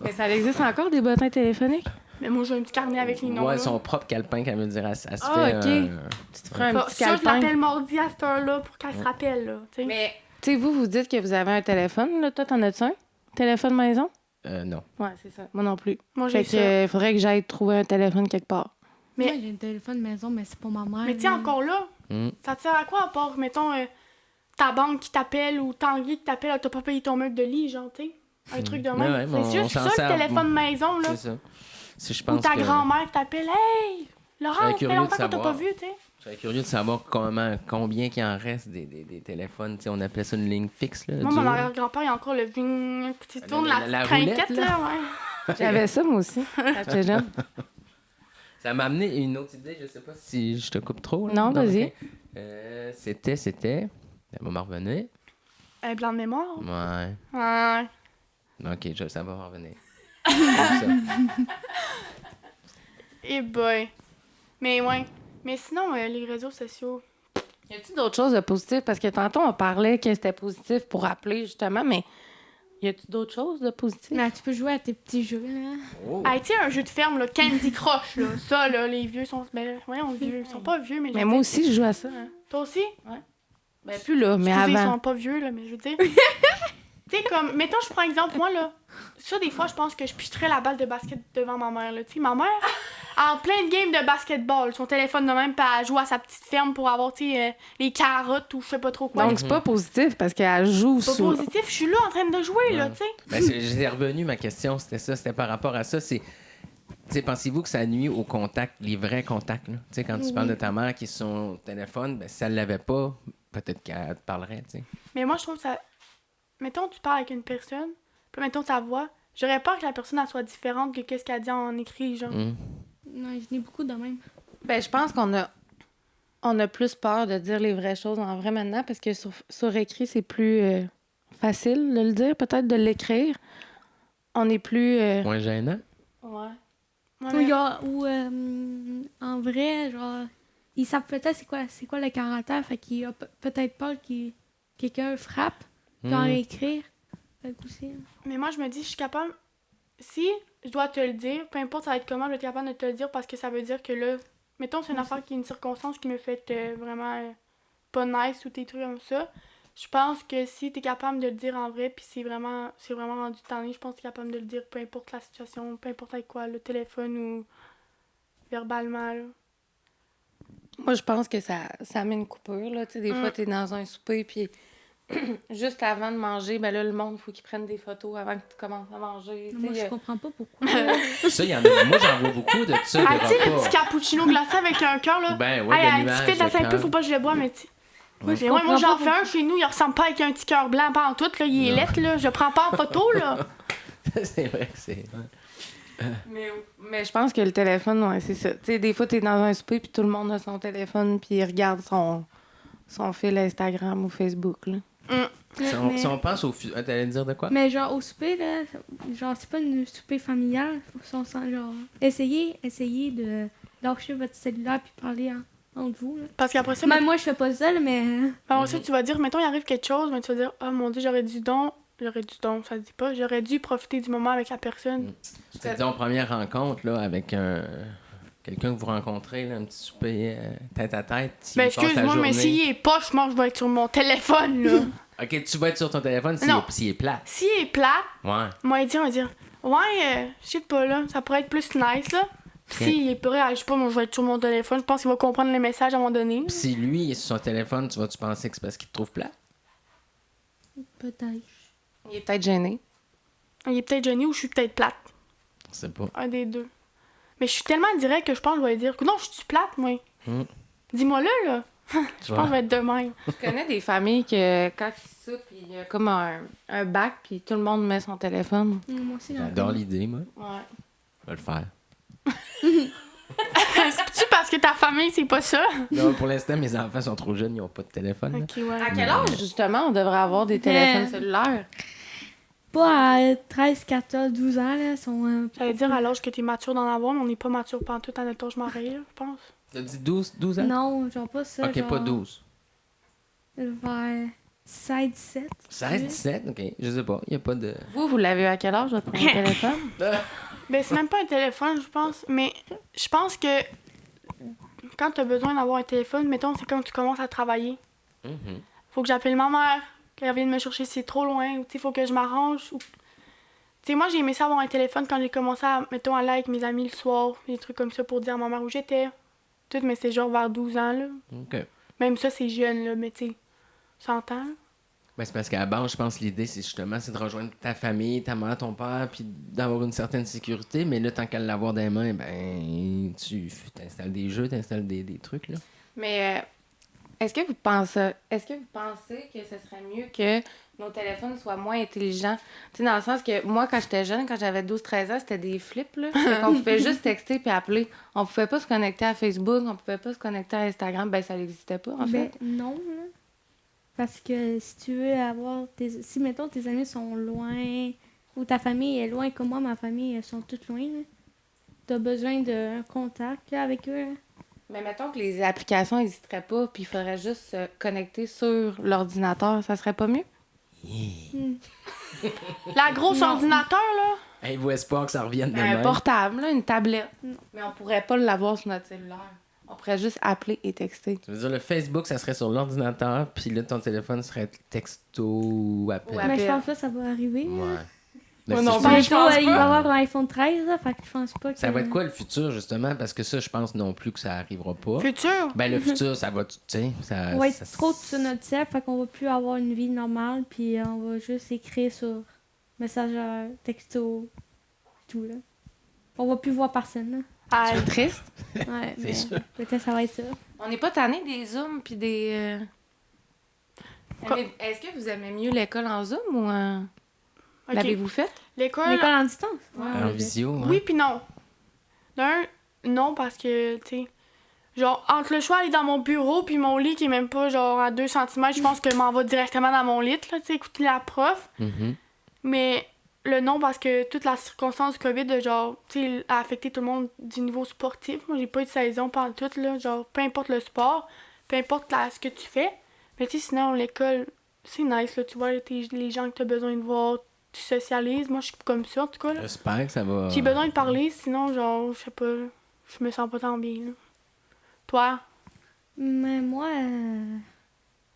Mais ça existe encore des bottins téléphoniques? Mais moi, j'ai un petit carnet avec les noms. Ouais, là. son propre calepin qu'elle me dirait. Elle se Ah, fait. OK. Tu te ferais un petit Ça, je calepin. l'appelle mardi à cette heure-là pour qu'elle se rappelle, là. T'sais. Mais, tu sais, vous dites que vous avez un téléphone, là. Toi, t'en as-tu un? Téléphone maison? Non. Ouais, c'est ça. Moi non plus. Moi, j'ai Fait que faudrait que j'aille trouver un téléphone quelque part. Mais- Moi, j'ai un téléphone maison, mais c'est pour ma mère. Mais tu sais, encore là, ça te sert à quoi à part, mettons, ta banque qui t'appelle ou Tanguy qui t'appelle, t'as pas payé ton meuble de lit, genre, tu sais? Un truc de même. Ouais, mais C'est juste on ça, s'en sert. le téléphone maison, là. C'est ça. Si je Ou pense ta que- grand-mère qui t'appelle, hey, Laurent, ça fait curieux longtemps de qu'on t'a pas savoir. vu, tu sais. Je serais curieux de savoir combien qu'il en reste des téléphones. Tu sais, on appelait ça une ligne fixe. Là, Moi, dure. mon arrière-grand-père, il a encore le ving, puis tu tournes La- la, la trinquette, roulette, là. là, ouais. J'avais ça, moi aussi, quand j'étais jeune. Ça m'a amené une autre idée, je sais pas si je te coupe trop. là. Non, vas-y. ok. C'était... Elle va m'en revenir. Un blanc de mémoire. Ouais. Ouais. Ok, ça va m'en revenir. Eh boy. Mais ouais. Mais sinon, les réseaux sociaux. Y a-t-il d'autres choses de positives? Parce que tantôt, on parlait que c'était positif pour appeler, justement, mais y a-t-il d'autres choses de positives? Là, tu peux jouer à tes petits jeux, là. Oh. Ah, tu sais, un jeu de ferme, là, Candy Crush, là. Ça, là, les vieux sont. Ben, voyons, vieux. Ils sont pas vieux, mais. Mais moi aussi, je joue à ça. Hein. Toi aussi? Ben, plus là, mais Excusez, ils avant. sont pas vieux, là, mais je veux dire. Tu sais, comme. Mettons, je prends exemple, moi, là. Ça, des fois, je pense que je picherais la balle de basket devant ma mère, là. Tu sais, ma mère, en plein de game de basketball, son téléphone de même, puis elle joue à sa petite ferme pour avoir, tu sais, les carottes ou je sais pas trop quoi. Donc, c'est pas positif parce qu'elle joue pas sur. positif, je suis là en train de jouer, là, tu sais. Ben, j'ai revenu, ma question, c'était ça. C'était par rapport à ça. C'est... Tu sais, pensez-vous que ça nuit au contact, les vrais contacts, là? Tu sais, quand tu parles de ta mère qui est sur son téléphone, ben, si elle l'avait pas, peut-être qu'elle te parlerait, tu sais. Mais moi, je trouve que ça. Mettons, tu parles avec une personne, puis mettons ta voix. J'aurais peur que la personne elle soit différente que ce qu'elle dit en écrit, genre. Non, je n'ai beaucoup de même. Ben, je pense qu'on a plus peur de dire les vraies choses en vrai maintenant parce que sur écrit, c'est plus facile de le dire, peut-être de l'écrire. On est plus. Moins gênant? Ouais. Ou en vrai, genre, ils savent peut-être c'est quoi le caractère, fait qu'il y a peut-être peur que quelqu'un frappe, puis en écrire. Fait que aussi. Mais moi, je me dis, je suis capable. Si je dois te le dire, peu importe ça va être comment, je vais être capable de te le dire parce que ça veut dire que là, mettons, c'est une affaire qui est une circonstance qui me fait vraiment pas nice ou des trucs comme ça. Je pense que si t'es capable de le dire en vrai, puis c'est vraiment rendu tanné, je pense que t'es capable de le dire peu importe la situation, peu importe avec quoi, le téléphone ou verbalement, là. Moi, je pense que ça met une coupure, là. Tu sais, des fois, t'es dans un souper, puis juste avant de manger, ben là, le monde, faut qu'ils prennent des photos avant que tu commences à manger. Moi, je comprends pas pourquoi. Ça, il y en a. Moi, j'en vois beaucoup de ça, Ah, des tu sais, le repas. petit cappuccino glacé avec un cœur, là. Ben, ouais, Hey, de un petit nuages fait de à 5 peu, cœur. faut pas que je le bois, mais tu. Moi, je Mais ouais, moi comprends j'en pas fais un chez nous, il ressemble pas avec un petit cœur blanc pas en tout, là, il est lettre, là. Je prends pas en photo, là. C'est vrai que c'est... Mais je pense que le téléphone, ouais, c'est ça. Tu sais, des fois, t'es dans un souper, puis tout le monde a son téléphone, puis il regarde son fil Instagram ou Facebook, là. Si on pense au... T'allais dire de quoi? Mais genre, au souper, là, genre, c'est pas une souper familiale. Faut genre, essayez de lâcher votre cellulaire puis parler entre vous, là. Parce qu'après ça, Même moi, je fais pas ça, là, mais... après ça, tu vas dire, mettons, il arrive quelque chose, mais tu vas dire, oh mon Dieu, j'aurais dû donc, ça se dit pas, j'aurais dû profiter du moment avec la personne. C'est disons, première rencontre, là, avec quelqu'un que vous rencontrez, là, un petit souper tête à tête. Ben, excuse-moi, mais s'il est poche, moi, je vais être sur mon téléphone, là. OK, tu vas être sur ton téléphone Non. s'il est plat. S'il est plat, Ouais. moi, on va dire, ouais, je sais pas, là, ça pourrait être plus nice, là. Puis s'il est prêt, je sais pas, moi, je vais être sur mon téléphone, je pense qu'il va comprendre le message à un moment donné. Puis si lui il est sur son téléphone, tu vas-tu penser que c'est parce qu'il te trouve plat? Peut-être. Il est peut-être gêné. Il est peut-être gêné ou je suis peut-être plate. Je sais pas. Un des deux. Mais je suis tellement direct que je pense que je vais dire, non, je suis plate, moi. Dis-moi là. Je pense que je vais être de même. Je connais des familles que quand ils soupent, il y a comme un bac, puis tout le monde met son téléphone. Moi aussi, J'adore l'idée, moi. Ouais. Je vais le faire. C'est-tu parce que ta famille, c'est pas ça? Non, pour l'instant, mes enfants sont trop jeunes, ils n'ont pas de téléphone. là. Ok, ouais. À quel âge, justement, on devrait avoir des téléphones cellulaires? Pas à 13, 14, 12 ans, là. Sont, J'allais dire à l'âge que t'es mature d'en avoir, mais on n'est pas mature pantoute à notre âge marié, je pense. T'as dit 12 ans? Non, genre pas ça. Ok, genre, pas 12. Vers 16, 17. 16, 17? Ok, je sais pas. Il n'y a pas de. Vous l'avez eu à quel âge, votre premier téléphone? Ben, c'est même pas un téléphone, je pense. Mais je pense que quand t'as besoin d'avoir un téléphone, mettons, c'est quand tu commences à travailler. Mhm. Faut que j'appelle ma mère, qu'elle vienne me chercher si c'est trop loin, ou tu sais, faut que je m'arrange. Ou... Tu sais, moi, j'ai aimé ça avoir un téléphone quand j'ai commencé à, mettons, aller avec mes amis le soir, des trucs comme ça pour dire à ma mère où j'étais. Tout, mais c'est genre vers 12 ans, là. Ok. Même ça, c'est jeune, là, mais tu sais, 100 ans. Ben, c'est parce qu'à la base, je pense que l'idée, c'est justement c'est de rejoindre ta famille, ta mère, ton père, puis d'avoir une certaine sécurité. Mais là, tant qu'à l'avoir dans les mains, ben, tu t'installes des jeux, t'installes des trucs, là. Mais est-ce que vous pensez que ce serait mieux que nos téléphones soient moins intelligents? Tu sais, dans le sens que moi, quand j'étais jeune, quand j'avais 12-13 ans, c'était des flips, là. Fait qu'on pouvait juste texter puis appeler. On pouvait pas se connecter à Facebook, on pouvait pas se connecter à Instagram. Ben, ça n'existait pas, en fait. Non, là. Parce que si tu veux avoir... Si, mettons, tes amis sont loin, ou ta famille est loin, comme moi, ma famille, elles sont toutes loin, là. T'as besoin d'un contact, là, avec eux, là. Mais mettons que les applications n'existeraient pas, puis il faudrait juste se connecter sur l'ordinateur, ça serait pas mieux? La grosse ordinateur, là. Hey, vous espoir que ça revienne de Un même. portable, là, une tablette. Mais on pourrait pas l'avoir sur notre cellulaire. On pourrait juste appeler et texter. Tu veux dire, le Facebook, ça serait sur l'ordinateur, puis là, ton téléphone serait texto ou appel. Ouais. Mais je pense pas que ça va arriver, là. Ouais. Mais Ouais, c'est non, ça. ben, je pense Il va y pas. avoir l'iPhone 13, là, fait que je pense pas que... Ça va être quoi le futur, justement? Parce que ça, je pense non plus que ça arrivera pas. Futur. Ben, le futur, ça va, tu sais, ça... On va être ça- trop sur notre cell, fait qu'on va plus avoir une vie normale, puis on va juste écrire sur Messenger, texto, tout, là. On va plus voir personne, là. Ah, C'est triste. Ouais, C'est mais sûr. peut-être ça va être ça. On n'est pas tanné des Zooms puis des... Est-ce que vous aimez mieux l'école en Zoom ou en... ok. L'avez-vous fait? L'école. L'école en distance? En visio, hein? Oui, puis non. D'un, non, parce que, tu sais, genre, entre le choix d'aller dans mon bureau puis mon lit qui est même pas, genre, à 2 cm, je pense que je m'en vais directement dans mon lit, là, tu sais, écouter la prof. Mhm. Mais le non, parce que toute la circonstance du COVID, de, genre, tu sais, a affecté tout le monde du niveau sportif. Moi, j'ai pas eu de saison pendant tout, là, genre, peu importe le sport, peu importe ce que tu fais. Mais tu sais, sinon, l'école, c'est nice, là, tu vois, les gens que t'as besoin de voir, tu socialises. Moi, je suis comme ça, en tout cas, là. J'espère que ça va... J'ai besoin de parler, sinon, genre, je sais pas, je me sens pas tant bien, là. Toi? Mais moi,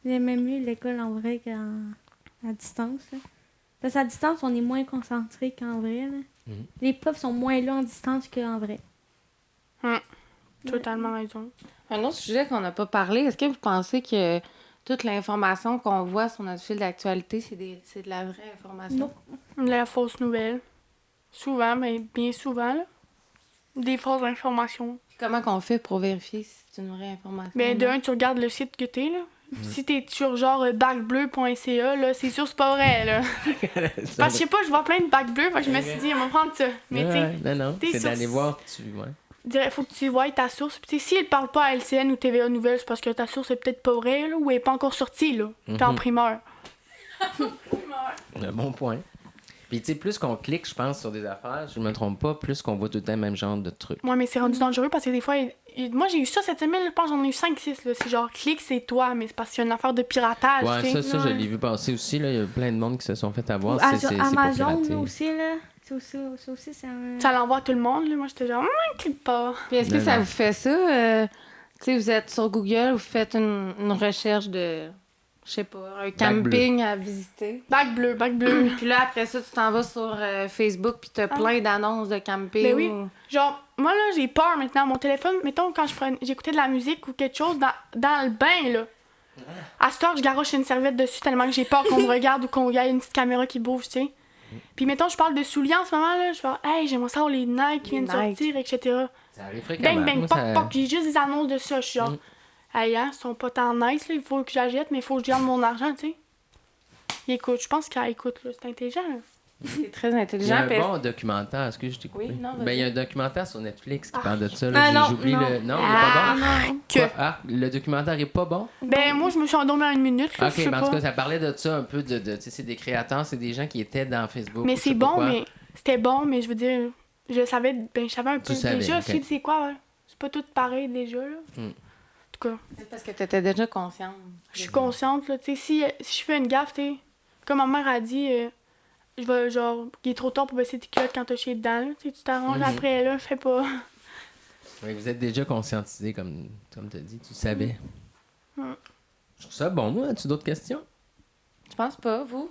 j'aimais mieux l'école en vrai qu'à distance, là. Parce qu'à distance, on est moins concentré qu'en vrai, là. Mhm. Les profs sont moins là en distance qu'en vrai. Totalement raison. Un autre sujet qu'on n'a pas parlé, est-ce que vous pensez que toute l'information qu'on voit sur notre fil d'actualité, c'est de la vraie information? Non. La fausse nouvelle. Souvent, mais bien souvent, là. Des fausses informations. Comment qu'on fait pour vérifier si c'est une vraie information? Ben, de un, tu regardes le site que t'es, là. Si t'es sur genre bacbleu.ca, là, c'est sûr c'est pas vrai, là. Parce que je sais pas, je vois plein de bacs bleus, fait que je me suis dit, on va prendre ça. Mais Ouais, tu sais, non, t'es c'est sur- d'aller voir, ouais. faut que tu vois ta source. Puis tu sais, si elle parle pas à LCN ou TVA Nouvelles, c'est parce que ta source est peut-être pas vraie, là, ou elle est pas encore sortie, là. T'es en Mhm. primeur. Un bon point. Puis, tu sais, plus qu'on clique, je pense, sur des affaires, je me trompe pas, plus qu'on voit tout le temps le même genre de trucs. Ouais, mais c'est rendu dangereux parce que des fois, moi j'ai eu ça cette semaine, je pense que j'en ai eu 5-6, là. C'est genre, clique, c'est toi, mais c'est parce qu'il y a une affaire de piratage, Ouais, tu sais. ça, je l'ai vu passer aussi, là. Il y a plein de monde qui se sont fait avoir. Ah, C'est sur pour Amazon, pirater. là, aussi, là. Ça aussi, c'est un... Ça l'envoie à tout le monde, là. Moi, j'étais genre, clique pas. Puis est-ce que Non, ça non. vous fait ça? Tu sais, vous êtes sur Google, vous faites une recherche de, je sais pas, un camping à visiter. Bac bleu. Puis là, après ça, tu t'en vas sur Facebook, puis t'as plein d'annonces de camping. Ben oui. ou- Genre, moi, là, j'ai peur maintenant. Mon téléphone, mettons, quand j'écoutais de la musique ou quelque chose dans le bain, là. À ce temps, je garoche une serviette dessus tellement que j'ai peur qu'on me regarde ou qu'on y ait une petite caméra qui bouge, tu sais. Puis, mettons, je parle de souliers en ce moment, là. Je fais, hey, j'aimerais ça avoir les Nike qui viennent de Nike. sortir, etc. Ça arrive fréquemment. Bang, bang, Moi, poc, ça- poc. J'ai juste des annonces de ça. Je suis genre, hey, hein, ils sont pas tant nice, là. Il faut que j'achète, mais il faut que je garde mon argent, tu sais. Il écoute. Je pense qu'il écoute, là. C'est intelligent, là. C'est très Il y a intelligent. un puis- bon documentaire, est-ce que je t'ai coupé? Oui, non, vas-y. Ben, il y a un documentaire sur Netflix qui parle de ça. Ah, Là. non, J'oublie non. le. Non, il est pas bon. non. Quoi? Ah, le documentaire est pas bon? Ben, moi, je me suis endormie en 1 minute, là, je Ok, sais mais en tout pas. cas, ça parlait de ça un peu. Tu sais, c'est des créateurs, c'est des gens qui étaient dans Facebook. Mais ou je c'est sais pas bon, quoi. mais c'était bon, mais je veux dire, je savais un peu Tu savais, déjà. ok. Je sais, c'est quoi, ouais. C'est pas tout pareil déjà, là. Hmm. En tout cas, C'est parce que tu étais déjà consciente. je suis consciente, là, tu sais, si je fais une gaffe, tu sais, comme ma mère a dit, je vais, genre, il est trop tard pour baisser tes culottes quand t'as chié dedans, là, tu sais, tu t'arranges Mhm. après, là, je fais pas. Oui, vous êtes déjà conscientisé, comme tu as dit, tu savais. Hmm. Je trouve ça bon, moi. As-tu d'autres questions? Je pense pas, vous?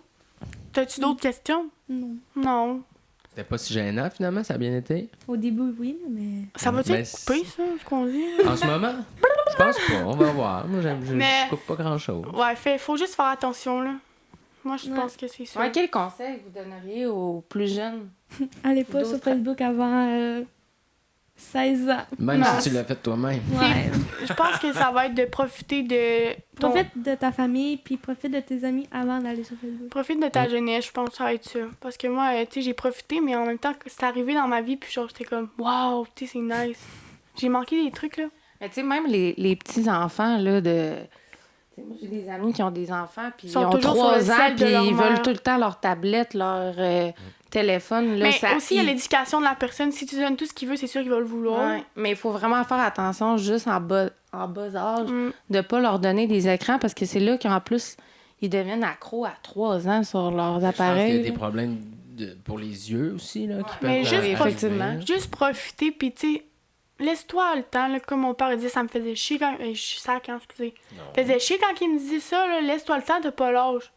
T'as-tu d'autres questions? Non. Non. C'était pas si gênant, finalement, ça a bien été. Au début, oui, mais... Ça va-tu Mais être coupé, ça, ce qu'on dit? En ce moment? Je pense pas, on va voir. Moi, je Mais- coupe pas grand-chose. Ouais, faut juste faire attention, là. Moi, je Ouais. pense que c'est ça. Ouais, quel conseil vous donneriez aux plus jeunes? Allez pas sur D'autres- Facebook avant 16 ans. Même Non. si tu l'as fait toi-même. Ouais. Je pense que ça va être de profiter de... Profite de ta famille, puis profite de tes amis avant d'aller sur Facebook. Profite de ta jeunesse, je pense que ça va être ça. Parce que moi, tu sais, j'ai profité, mais en même temps, c'est arrivé dans ma vie, puis genre, j'étais comme, waouh, tu sais, c'est nice. J'ai manqué des trucs, là. Mais tu sais, même les petits-enfants, là, de... Tu sais, moi, j'ai des amis qui ont des enfants, puis ils Sont ont toujours 3 sur le ans, sel de puis leur ils mère. veulent tout le temps leur tablette, leur téléphone. Là, Mais ça, aussi, il y a l'éducation de la personne. Si tu donnes tout ce qu'il veut, c'est sûr qu'il va le vouloir. Ouais, mais il faut vraiment faire attention, juste en bas âge, Mm. de pas leur donner des écrans, parce que c'est là qu'en plus, ils deviennent accros à 3 ans sur leurs Je pense qu'il y appareils. a des problèmes pour les yeux aussi, là, qui peuvent Mais juste arriver. effectivement. Juste profiter, puis tu sais, laisse-toi le temps, là. Comme mon père disait, ça me faisait chier quand... je suis sac, hein, excusez. Non. Ça faisait chier quand il me disait ça, là. Laisse-toi le temps, t'as pas l'âge.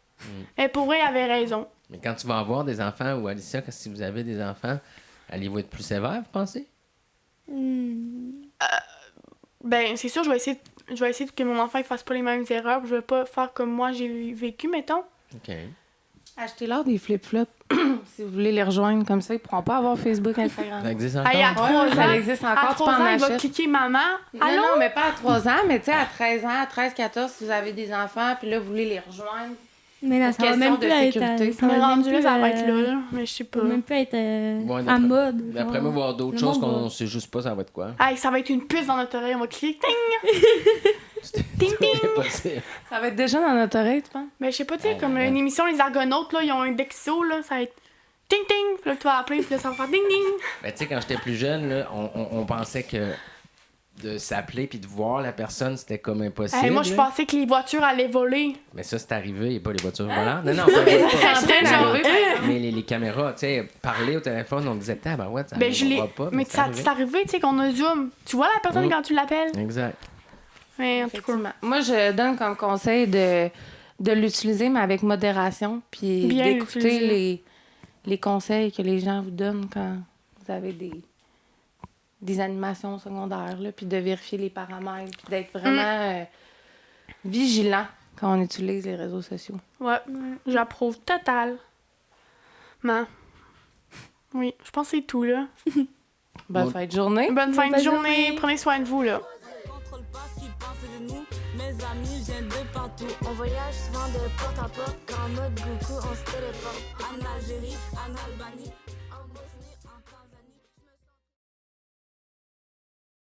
Mais pour vrai, il avait raison. Mais quand tu vas avoir des enfants, ou Alicia, si vous avez des enfants, allez-vous être plus sévère, vous pensez? Ben, c'est sûr, je vais essayer que mon enfant ne fasse pas les mêmes erreurs. Je vais pas faire comme moi j'ai vécu, mettons. OK. Achetez-leur des flip-flops si vous voulez les rejoindre comme ça. Ils pourront pas avoir Facebook, Instagram. Ça existe encore? Hey, à 3 ans, ça existe encore, à tu 3 peux en ans, il va acheter. cliquer maman. Non, Allô? non, mais pas à 3 ans, mais tu sais, à 13 ans, à 13, 14, si vous avez des enfants, puis là, vous voulez les rejoindre. Mais là, Pour ça va question même de plus être... sécurité. ça Mais va même rendu là, plus, ça va être là, là. Mais je sais Ça pas. va même plus être Ouais, à d'après- mode. D'après moi, il va y avoir d'autres Le choses monde qu'on va- sait juste pas ça va être quoi. Hey, ça va être une puce dans notre oreille. On va cliquer. Ting! Ting, ting! C'est possible. Ça va être déjà dans notre oreille, tu penses? Mais je sais pas, tu sais, Ouais, comme ouais. une émission Les Argonautes, là, ils ont un Dexo, là. Ça va être ting, ting! Puis là, tu vas appeler, puis là, ça va faire ding, ding! Ben, tu sais, quand j'étais plus jeune, là, on pensait que de s'appeler puis de voir la personne, c'était comme impossible. Hey, moi, je là. pensais que les voitures allaient voler. Mais ça, c'est arrivé. Il n'y a pas les voitures volantes. Non, non, pas, pas- en train d'arriver, mais les caméras, tu sais, parler au téléphone, on disait, ah, ben ouais, ça Ben, je l'ai. arrivera pas. Mais c'est ça arrivé. c'est arrivé, tu sais, qu'on a Zoom. Tu vois la personne Mm. quand tu l'appelles? Exact. Mais en tout cas. Effectivement. Moi, je donne comme conseil de l'utiliser, mais avec modération, puis Bien d'écouter l'utiliser. les conseils que les gens vous donnent quand vous avez des animations secondaires, là, puis de vérifier les paramètres, puis d'être vraiment vigilant quand on utilise les réseaux sociaux. Ouais, j'approuve total. Mais, oui, je pense que c'est tout, là. Bonne fin de journée. Bonne fin de Bonne journée. journée. Prenez soin de vous, là. Contrôle pas ce qu'ils pensent de nous. Mes amis viennent de partout. On voyage souvent de porte à porte. Quand en mode Goku, on se téléporte. En Algérie, en Albanie.